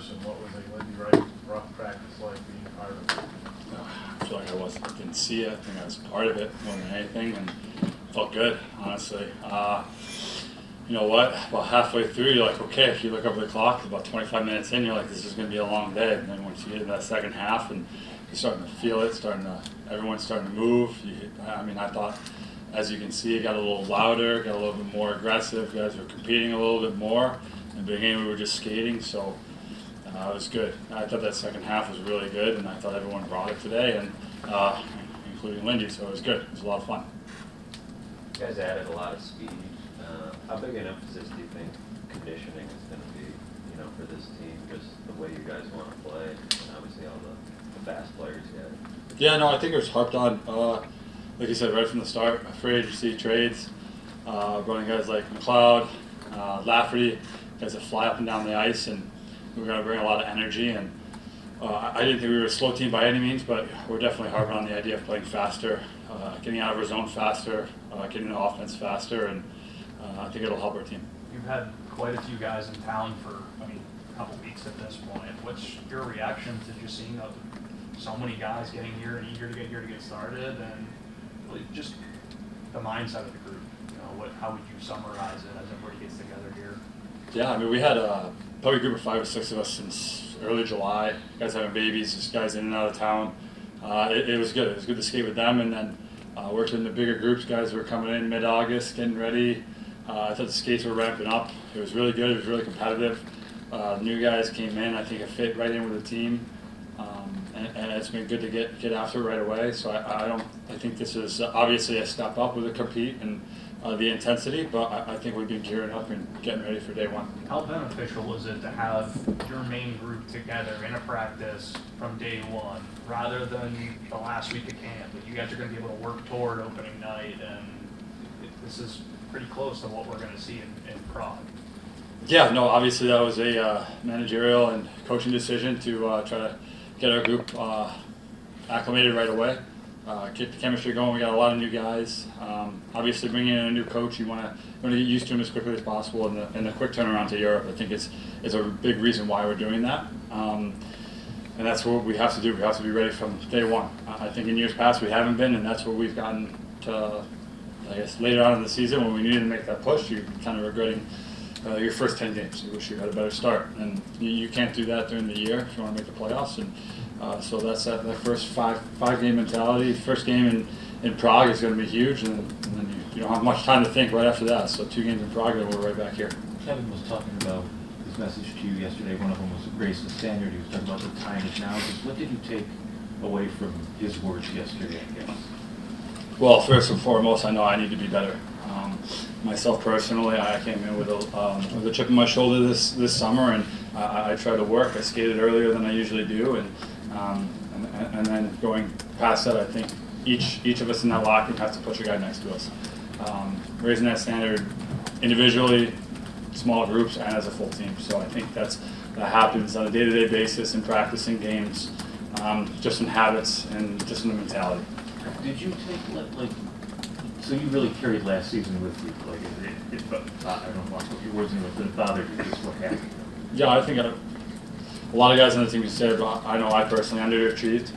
person. What was a Lindy Ruff practice like being part of it? I feel like didn't see it. I think I was part of it more than anything, and felt good, honestly. You know what? About halfway through, you're like, okay. If you look over the clock, about 25 minutes in, you're like, this is going to be a long day. And then once you get into that second half, and you're starting to feel it, everyone's starting to move. I thought, as you can see, it got a little louder, got a little bit more aggressive. Guys were competing a little bit more. In the beginning, we were just skating, so it was good. I thought that second half was really good, and I thought everyone brought it today, and including Lindy, so it was good. It was a lot of fun. You guys added a lot of speed. How big an emphasis do you think conditioning is going to be, for this team, just the way you guys want to play, and obviously all the fast players you had? Yeah, no, I think it was harped on, like you said, right from the start. Free agency trades, running guys like McLeod, Lafferty, guys that fly up and down the ice, and we're going to bring a lot of energy. And I didn't think we were a slow team by any means, but we're definitely harping on the idea of playing faster, getting out of our zone faster, getting the offense faster, and I think it'll help our team. You've had quite a few guys in town for, a couple weeks at this point. What's your reaction to just seeing so many guys getting here and eager to get here to get started, and really just the mindset of the group? How would you summarize it as everybody gets together here? Yeah, we had probably a group of 5 or 6 of us since early July. Guys having babies, just guys in and out of town. It was good. It was good to skate with them, and then worked in the bigger groups. Guys were coming in mid-August, getting ready. I thought the skates were ramping up. It was really good. It was really competitive. New guys came in. I think it fit right in with the team, and it's been good to get after it right away. So I think this is obviously a step up with the compete and the intensity, but I think we've been gearing up and getting ready for day one. How beneficial is it to have your main group together in a practice from day one, rather than the last week of camp, that you guys are going to be able to work toward opening night, and this is pretty close to what we're going to see in Prague? Yeah, no, obviously that was a managerial and coaching decision to try to get our group acclimated right away, get the chemistry going. We got a lot of new guys. Obviously, bringing in a new coach, you want to get used to him as quickly as possible, and the quick turnaround to Europe, I think is a big reason why we're doing that. And that's what we have to do. We have to be ready from day one. I think in years past we haven't been, and that's what we've gotten to, I guess, later on in the season when we needed to make that push. You're kind of regretting your first 10 games. You wish you had a better start, and you can't do that during the year if you want to make the playoffs. And so that's that first five-game mentality. First game in Prague is going to be huge, and then you don't have much time to think right after that. So 2 games in Prague, and we're right back here. Kevin was talking about his message to you yesterday. One of them was raise the standard. He was talking about the time is now. Just what did you take away from his words yesterday, I guess? Well, first and foremost, I know I need to be better. Myself personally, I came in with a chip on my shoulder this summer, and I tried to work. I skated earlier than I usually do, and then going past that, I think each of us in that locker room has to push a guy next to us. Raising that standard individually, small groups, and as a full team. So I think that happens on a day-to-day basis in practicing games, just in habits and just in the mentality. Did you take so you really carried last season with you? I don't want to put your words in, but it bothered you, just what happened? Yeah, I think a lot of guys on the team can say, but I know I personally underachieved.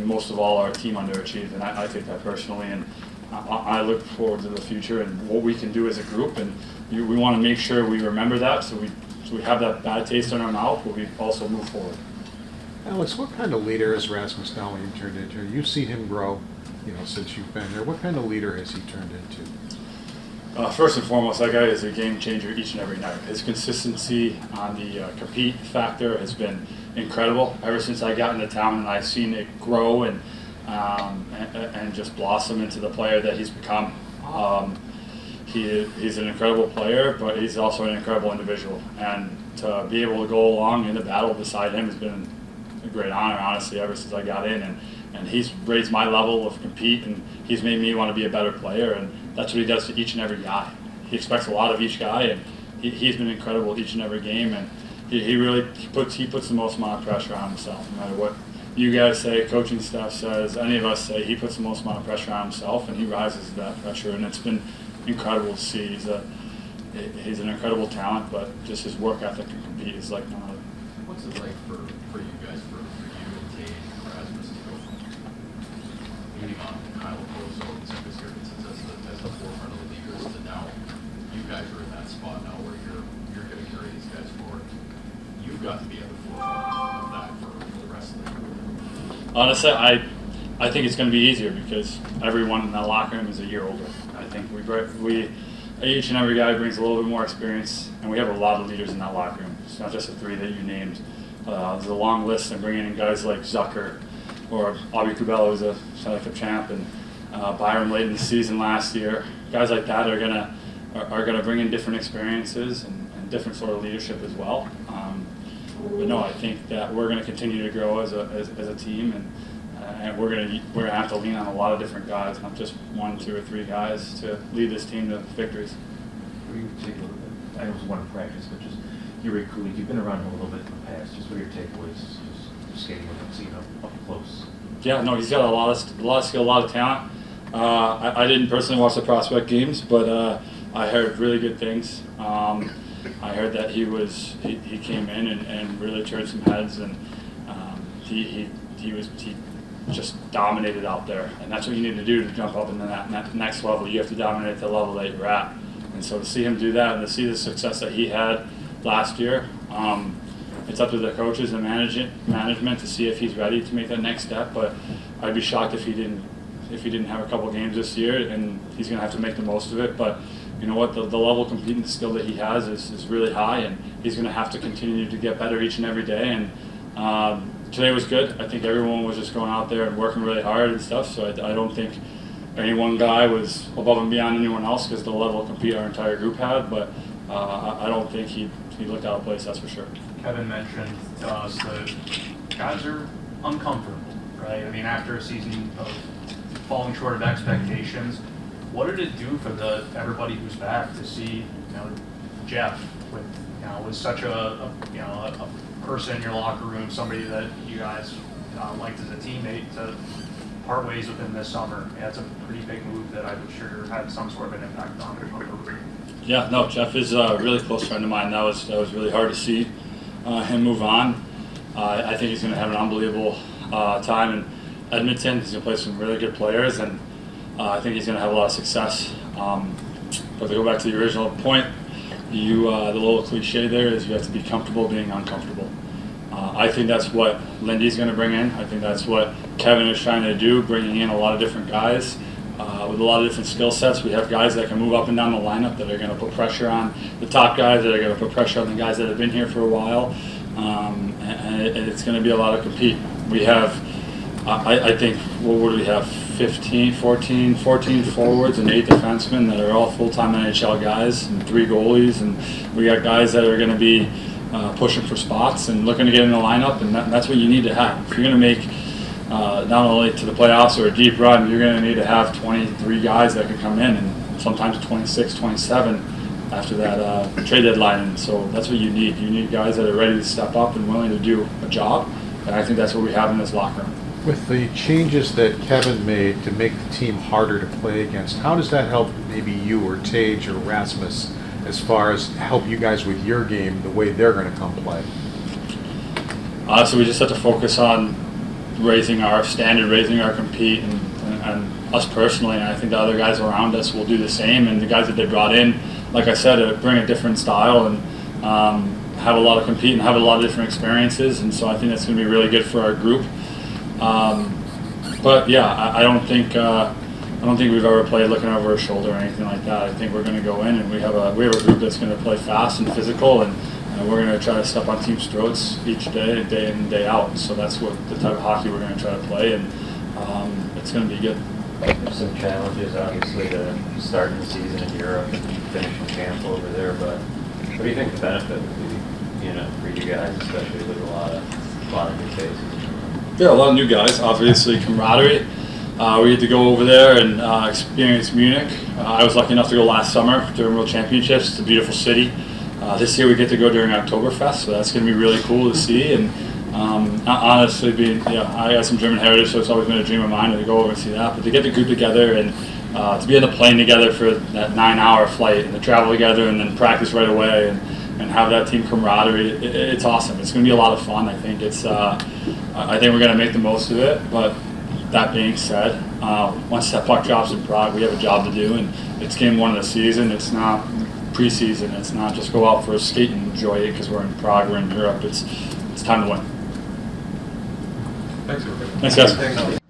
Most of all, our team underachieved, and I take that personally. And I look forward to the future and what we can do as a group. And we want to make sure we remember that, so we have that bad taste in our mouth, but we also move forward. Alex, what kind of leader has Rasmus Dahlin turned into? You've seen him grow, since you've been there. What kind of leader has he turned into? First and foremost, that guy is a game changer each and every night. His consistency on the compete factor has been incredible. Ever since I got into town, and I've seen it grow and just blossom into the player that he's become. He's an incredible player, but he's also an incredible individual. And to be able to go along in the battle beside him has been a great honor, honestly, ever since I got in. And he's raised my level of compete, and he's made me want to be a better player. And that's what he does to each and every guy. He expects a lot of each guy, and he's been incredible each and every game. And he puts the most amount of pressure on himself, no matter what you guys say, coaching staff says, any of us say. He puts the most amount of pressure on himself, and he rises to that pressure. And it's been incredible to see. he's an incredible talent, but just his work ethic and compete is like none other. What's it like for you guys, for you and Tate and Rasmus to go from leading on Kyle Poso and Zach Skirkins as the forefront of the leaders to now you guys are in that spot now where you're going to carry these guys forward. You've got to be at the forefront of that for the rest of the year. Honestly, I think it's going to be easier because everyone in that locker room is a year older. I think we each and every guy brings a little bit more experience, and we have a lot of leaders in that locker room. It's not just the three that you named. There's a long list, and bringing in guys like Zucker or Bobby Kubella, who's a Stanley Cup champ, and Byron late in the season last year. Guys like that are gonna bring in different experiences and different sort of leadership as well. But no, I think that we're going to continue to grow as a team, and we're gonna have to lean on a lot of different guys, not just 1, 2, or 3 guys to lead this team to victories. What do you take a little bit? I know it was one in practice, but just your colleague, you've been around him a little bit in the past. Just what are your takeaways? Just skating with him, seeing him up close. Yeah, no, he's got a lot of skill, a lot of talent. I didn't personally watch the prospect games, but I heard really good things. I heard that he came in and really turned some heads, and he just dominated out there, and that's what you need to do to jump up into that next level. You have to dominate the level that you're at, and so to see him do that and to see the success that he had last year, it's up to the coaches and management to see if he's ready to make that next step. But I'd be shocked if he didn't have a couple games this year, and he's going to have to make the most of it. But you know what, the level of competing, the skill that he has is really high, and he's going to have to continue to get better each and every day. And today was good. I think everyone was just going out there and working really hard and stuff, so I don't think any one guy was above and beyond anyone else because the level of compete our entire group had, but I don't think he looked out of place, that's for sure. Kevin mentioned to us that guys are uncomfortable, right? I mean, after a season of falling short of expectations, what did it do for everybody who's back to see, Jeff with such a person in your locker room, somebody that you guys liked as a teammate, to part ways with him this summer? Yeah, it's a pretty big move that I'm sure had some sort of an impact on him. Yeah, no, Jeff is a really close friend of mine. That was really hard to see him move on. I think he's going to have an unbelievable time in Edmonton. He's going to play some really good players, and I think he's going to have a lot of success. But to go back to the original point, the little cliche there is you have to be comfortable being uncomfortable. I think that's what Lindy's going to bring in. I think that's what Kevin is trying to do, bringing in a lot of different guys with a lot of different skill sets. We have guys that can move up and down the lineup that are going to put pressure on the top guys, that are going to put pressure on the guys that have been here for a while, and it's going to be a lot of compete. We have, I think, what do we have? 14 forwards and 8 defensemen that are all full-time NHL guys, and 3 goalies, and we got guys that are going to be pushing for spots and looking to get in the lineup, and that's what you need to have. If you're going to make not only to the playoffs or a deep run, you're going to need to have 23 guys that can come in, and sometimes 26, 27 after that trade deadline, and so that's what you need. You need guys that are ready to step up and willing to do a job, and I think that's what we have in this locker room. With the changes that Kevin made to make the team harder to play against, how does that help maybe you or Tage or Rasmus as far as help you guys with your game, the way they're going to come play? So we just have to focus on raising our standard, raising our compete, and us personally, and I think the other guys around us will do the same, and the guys that they brought in, like I said, bring a different style and have a lot of compete and have a lot of different experiences, and so I think that's going to be really good for our group. But yeah, I don't think we've ever played looking over our shoulder or anything like that. I think we're going to go in and we have a group that's going to play fast and physical, and we're going to try to step on teams' throats each day in and day out. So that's what the type of hockey we're going to try to play, and it's going to be good. There's some challenges, obviously, to starting the season in Europe and finishing camp over there, but what do you think the benefit would be, for you guys, especially with a lot of new faces? Yeah, a lot of new guys, obviously camaraderie. We get to go over there and experience Munich. I was lucky enough to go last summer during World Championships. It's a beautiful city. This year we get to go during Oktoberfest, so that's going to be really cool to see. And honestly, I got some German heritage, so it's always been a dream of mine to go over and see that. But to get the group together and to be on the plane together for that 9-hour flight and to travel together and then practice right away and have that team camaraderie, it's awesome. It's going to be a lot of fun. I think I think we're going to make the most of it. But that being said, once that puck drops in Prague, we have a job to do, and it's game 1 of the season. It's not preseason. It's not just go out for a skate and enjoy it because we're in Prague, we're in Europe. It's time to win. Thanks, everybody. Thanks, guys. Thanks.